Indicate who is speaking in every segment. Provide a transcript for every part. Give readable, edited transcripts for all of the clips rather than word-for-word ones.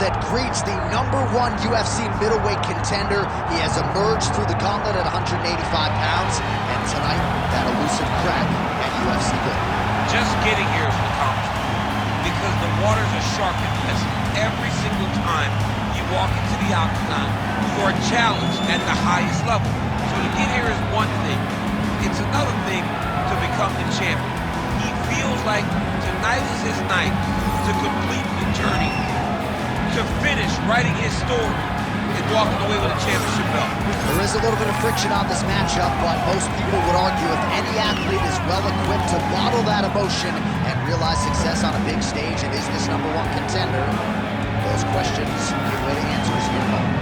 Speaker 1: that greets the #1 UFC middleweight contender. He has emerged through the gauntlet at 185 pounds, and tonight, that elusive crack at UFC Gold.
Speaker 2: Just getting here is an accomplishment, because the waters are sharp and this. Every single time you walk into the octagon, you are challenged at the highest level. So to get here is one thing. It's another thing to become the champion. He feels like tonight is his night to complete the journey, to finish writing his story and walking away with a championship belt.
Speaker 1: There is a little bit of friction on this matchup, but most people would argue if any athlete is well equipped to bottle that emotion and realize success on a big stage, and is this #1 contender, those questions give way to answers here in a moment.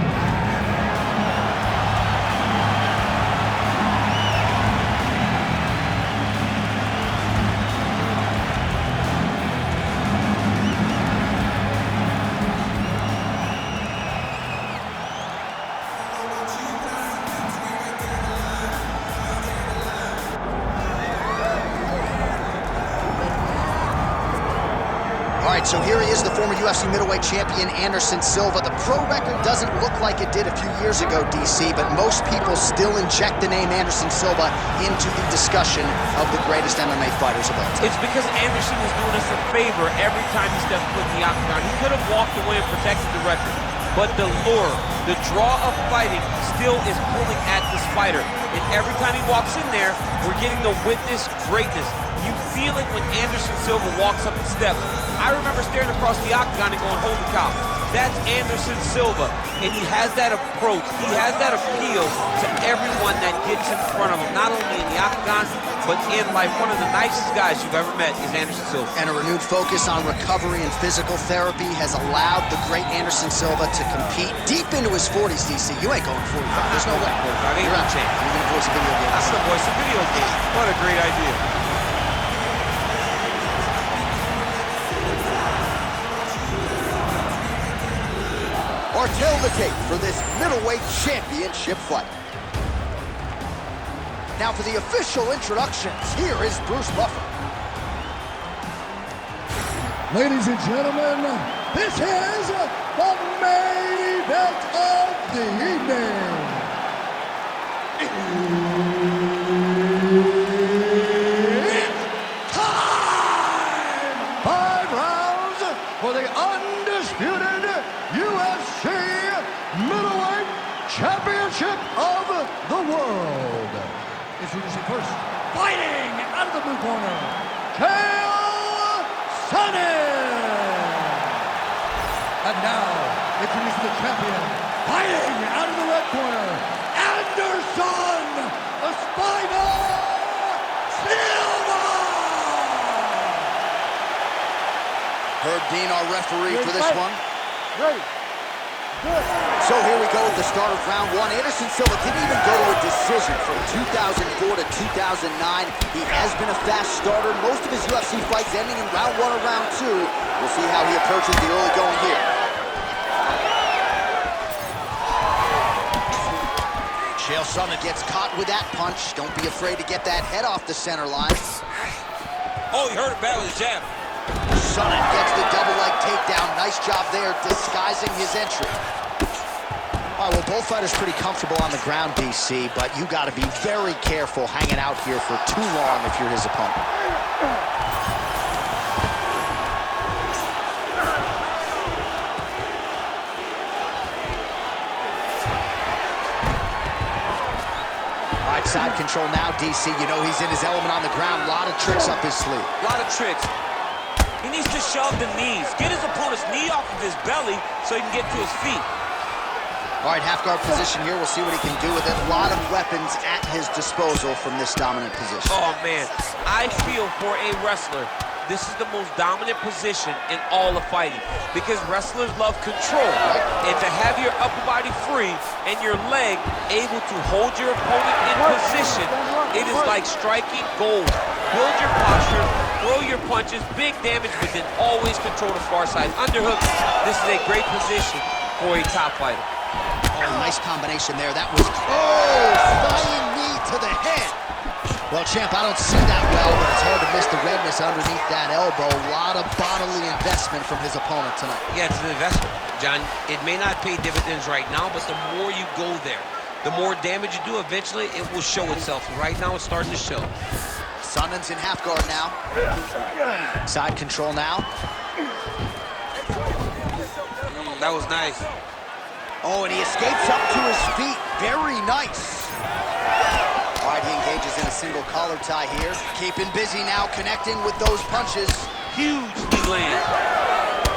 Speaker 1: So here he is, the former UFC middleweight champion, Anderson Silva. The pro record doesn't look like it did a few years ago, DC, but most people still inject the name Anderson Silva into the discussion of the greatest MMA fighters of all time.
Speaker 2: It's because Anderson is doing us a favor every time he steps foot in the octagon. He could have walked away and protected the record, but the lure, the draw of fighting still is pulling at this fighter. And every time he walks in there, we're getting to witness greatness. You feel it when Anderson Silva walks up the steps. I remember staring across the octagon and going, holy cow, that's Anderson Silva. And he has that approach, he has that appeal to everyone that gets in front of him, not only in the octagon, but in life. One of the nicest guys you've ever met is Anderson Silva.
Speaker 1: And a renewed focus on recovery and physical therapy has allowed the great Anderson Silva to compete deep into his 40s, DC. You ain't going 45. There's no way.
Speaker 2: 45.
Speaker 1: You're out, champ. You're going to voice a video game.
Speaker 2: I'm going to voice a video game. What a great idea.
Speaker 1: Tell the tape for this middleweight championship fight. Now for the official introductions, here is Bruce Buffer.
Speaker 3: Ladies and gentlemen, this is the main event of the evening. It's time! 5 rounds for the undisputed UFC Middleweight Championship of the World. Introducing first, fighting out of the blue corner, Chael, Sonnen. And now, introducing the champion, fighting out of the red corner, Anderson, the Spider, Silva.
Speaker 1: Herb Dean, our referee for this one.
Speaker 3: Ready. Good.
Speaker 1: So here we go with the start of round 1. Anderson Silva didn't even go to a decision from 2004 to 2009. He has been a fast starter. Most of his UFC fights ending in round 1 or round 2. We'll see how he approaches the early going here. Chael Sonnen gets caught with that punch. Don't be afraid to get that head off the center line.
Speaker 2: Oh, he hurt it bad with his jab.
Speaker 1: Sonnen gets the double leg takedown. Nice job there disguising his entry. All right, well, both fighters pretty comfortable on the ground, DC, but you got to be very careful hanging out here for too long if you're his opponent. All right, side control now, DC. You know he's in his element on the ground. A lot of tricks up his sleeve.
Speaker 2: A lot of tricks. He needs to shove the knees. Get his opponent's knee off of his belly so he can get to his feet.
Speaker 1: All right, half guard position here. We'll see what he can do with it. A lot of weapons at his disposal from this dominant position.
Speaker 2: Oh, man. I feel for a wrestler, this is the most dominant position in all of fighting, because wrestlers love control. And to have your upper body free and your leg able to hold your opponent in position, it is like striking gold. Build your posture, throw your punches, big damage, but then always control the far side. Underhook, this is a great position for a top fighter.
Speaker 1: Oh, nice combination there. That was, oh, flying knee to the head. Well, champ, I don't see that well, but it's hard to miss the redness underneath that elbow. A lot of bodily investment from his opponent tonight.
Speaker 2: Yeah, it's an investment, John. It may not pay dividends right now, but the more you go there, the more damage you do, eventually it will show itself. Right now, it's starting to show.
Speaker 1: Sonnen's in half guard now. Side control now.
Speaker 2: That was nice.
Speaker 1: Oh, and he escapes up to his feet. Very nice. All right, he engages in a single collar tie here. Keeping busy now, connecting with those punches.
Speaker 2: Huge land.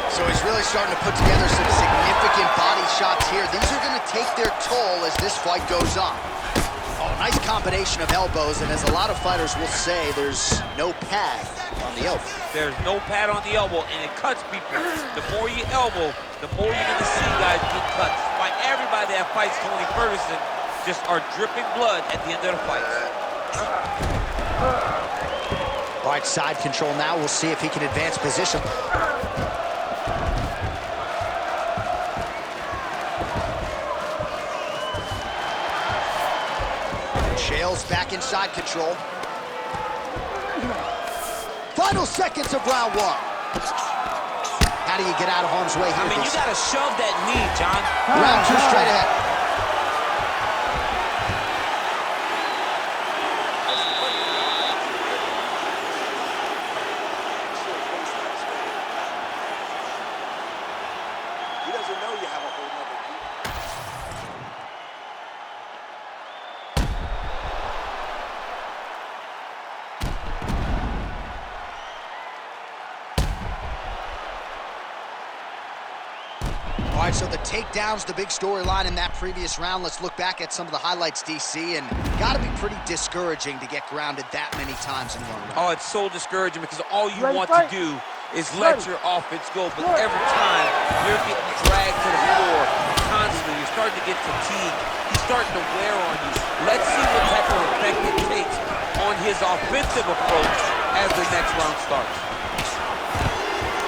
Speaker 1: So he's really starting to put together some significant body shots here. These are going to take their toll as this fight goes on. Oh, nice combination of elbows, and as a lot of fighters will say, there's no pad on the elbow.
Speaker 2: There's no pad on the elbow, and it cuts people. The more you elbow, the more you're going to see guys get cuts. Like everybody that fights Tony Ferguson just are dripping blood at the end of the fights.
Speaker 1: All right, side control now. We'll see if he can advance position. Chael's back in side control. Final seconds of round one. How do you get out of harm's way here?
Speaker 2: I mean, you got to shove that knee, John.
Speaker 1: Round two straight ahead.
Speaker 4: He doesn't know you have a whole nother view.
Speaker 1: All right, so the takedown's the big storyline in that previous round. Let's look back at some of the highlights, DC, and got to be pretty discouraging to get grounded that many times in one round.
Speaker 2: Oh, it's so discouraging because all you want to do is let your offense go, but every time you're getting dragged to the floor constantly, you're starting to get fatigued. He's starting to wear on you. Let's see what type of effect it takes on his offensive approach as the next round starts.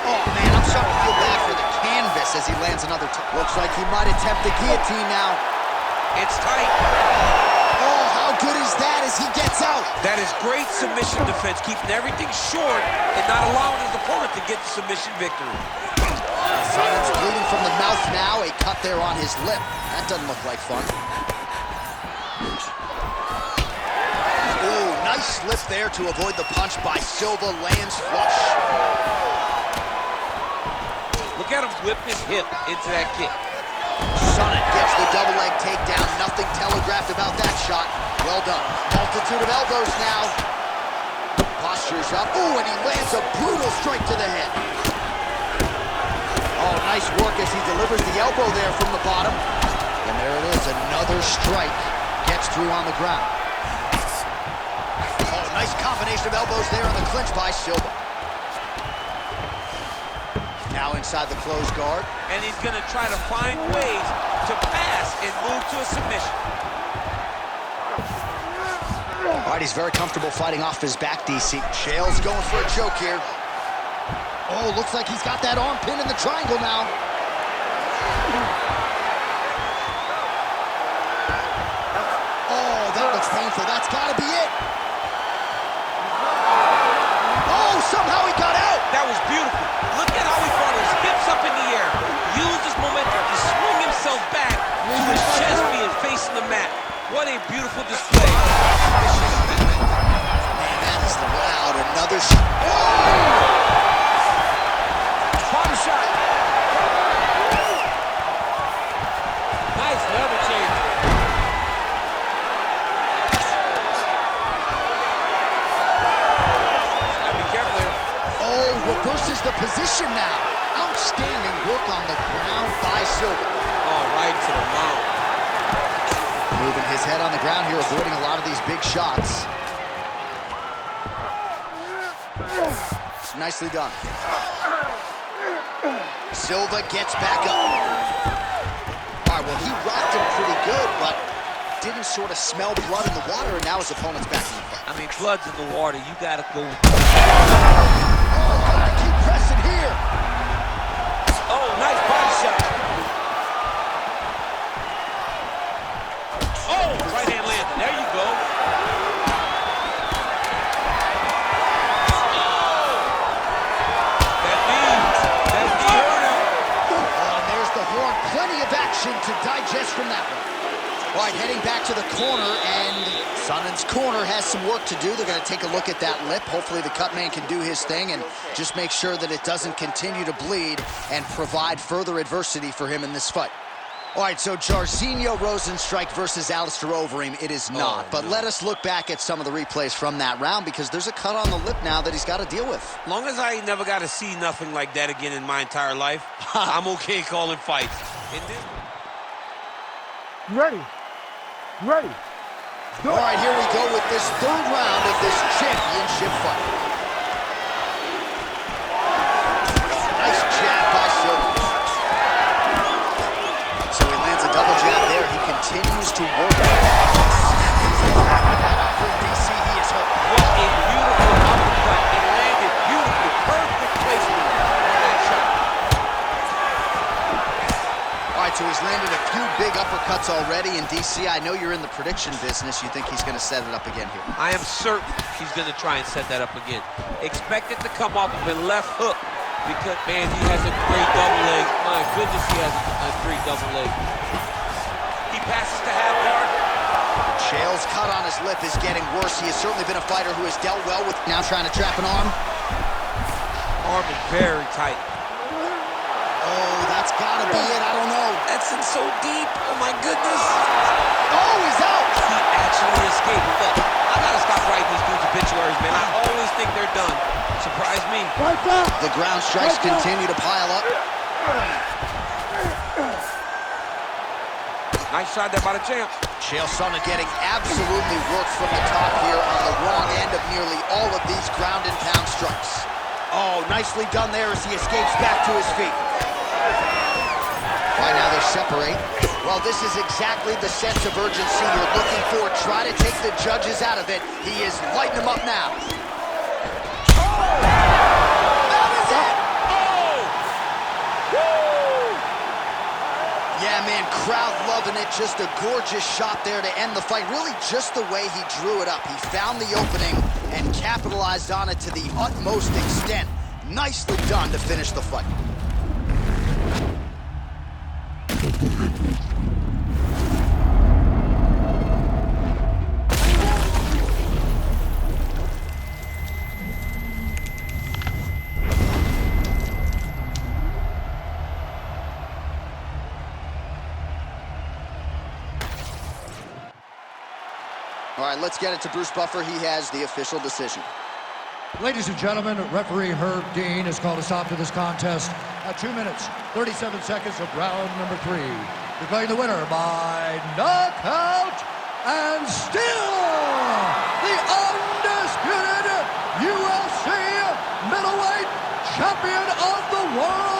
Speaker 1: Oh, man, I'm starting to feel bad for the canvas as he lands another. Looks like he might attempt the guillotine now.
Speaker 2: It's tight.
Speaker 1: Oh, how good is that as he gets out?
Speaker 2: That is great submission defense, keeping everything short and not allowing his opponent to get the submission victory.
Speaker 1: Sonnen's bleeding from the mouth now. A cut there on his lip. That doesn't look like fun. Ooh, nice slip there to avoid the punch by Silva. Lands flush.
Speaker 2: Look at him whip his hip into that kick.
Speaker 1: Sonnen gets the double leg takedown. Nothing telegraphed about that shot. Well done. Multitude of elbows now. Postures up. Ooh, and he lands a brutal strike to the head. Oh, nice work as he delivers the elbow there from the bottom. And there it is, another strike. Gets through on the ground. Oh, nice combination of elbows there on the clinch by Silva. Now inside the closed guard.
Speaker 2: And he's going to try to find ways to pass and move to a submission.
Speaker 1: All right, he's very comfortable fighting off his back, DC. Chael's going for a choke here. Oh, looks like he's got that arm pinned in the triangle now. Oh, that looks painful. That's got to be it. Oh, somehow he got out.
Speaker 2: That was beautiful. Look at how he brought his hips up in the air. Used his momentum to swing himself back to his chest being facing the mat. What a beautiful display.
Speaker 1: Man, that is loud. Another shot. Oh!
Speaker 2: Body shot. Nice level change. Gotta be careful here.
Speaker 1: Oh, reverses the position now. Outstanding work on the ground by Silva.
Speaker 2: Oh, right to the mouth.
Speaker 1: Moving his head on the ground here, avoiding a lot of these big shots. Nicely done. Silva gets back up. All right, well, he rocked him pretty good, but didn't sort of smell blood in the water, and now his opponent's back in the fight.
Speaker 2: I mean, blood's in the water. You gotta go.
Speaker 1: Oh, gotta keep pressing here.
Speaker 2: Oh, nice body shot. Oh, right hand landed. There you go.
Speaker 1: Plenty of action to digest from that one. All right, heading back to the corner, and Sonnen's corner has some work to do. They're going to take a look at that lip. Hopefully the cut man can do his thing and just make sure that it doesn't continue to bleed and provide further adversity for him in this fight. All right, so Jairzinho Rozenstruik versus Alistair Overeem. It is not, but let us look back at some of the replays from that round because there's a cut on the lip now that he's got to deal with.
Speaker 2: Long as I ain't never got to see nothing like that again in my entire life, I'm okay calling fights.
Speaker 3: Ready? Ready?
Speaker 1: All right, here we go with this third round of this championship fight. Nice jab by Silva. So he lands a double jab there. He continues to work it. DC, he is hurt.
Speaker 2: What a beautiful uppercut. It landed beautifully. Perfect placement on that shot.
Speaker 1: All right, so he's landed a few big uppercuts already. And DC, I know you're in the prediction business. You think he's going to set it up again here?
Speaker 2: I am certain he's going to try and set that up again. Expect it to come off of a left hook because, man, he has a great double leg. My goodness, he has a great double leg. He passes to half guard.
Speaker 1: Chael's cut on his lip is getting worse. He has certainly been a fighter who has dealt well with now trying to trap an arm.
Speaker 2: Arm is very tight.
Speaker 1: Oh, that's got to be it. I don't know.
Speaker 2: That's in so deep. Oh, my goodness.
Speaker 1: Oh, he's out.
Speaker 2: He actually escaped. Look, I got to stop writing these dudes obituaries, man. I always think they're done. Surprise me.
Speaker 1: The ground strikes continue to pile up.
Speaker 2: Nice shot there by the champ.
Speaker 1: Chael Sonnen getting absolutely worked from the top here on the wrong end of nearly all of these ground and pound strikes. Oh, nicely done there as he escapes back to his feet. Right now they separate. Well, this is exactly the sense of urgency you're looking for. Try to take the judges out of it. He is lighting them up now. That is it! Yeah, man, crowd loving it. Just a gorgeous shot there to end the fight. Really just the way he drew it up. He found the opening and capitalized on it to the utmost extent. Nicely done to finish the fight. All right, let's get it to Bruce Buffer. He has the official decision.
Speaker 3: Ladies and gentlemen, referee Herb Dean has called a stop to this contest at 2 minutes, 37 seconds of round number 3. Declaring the winner by knockout and still the undisputed UFC middleweight champion of the world,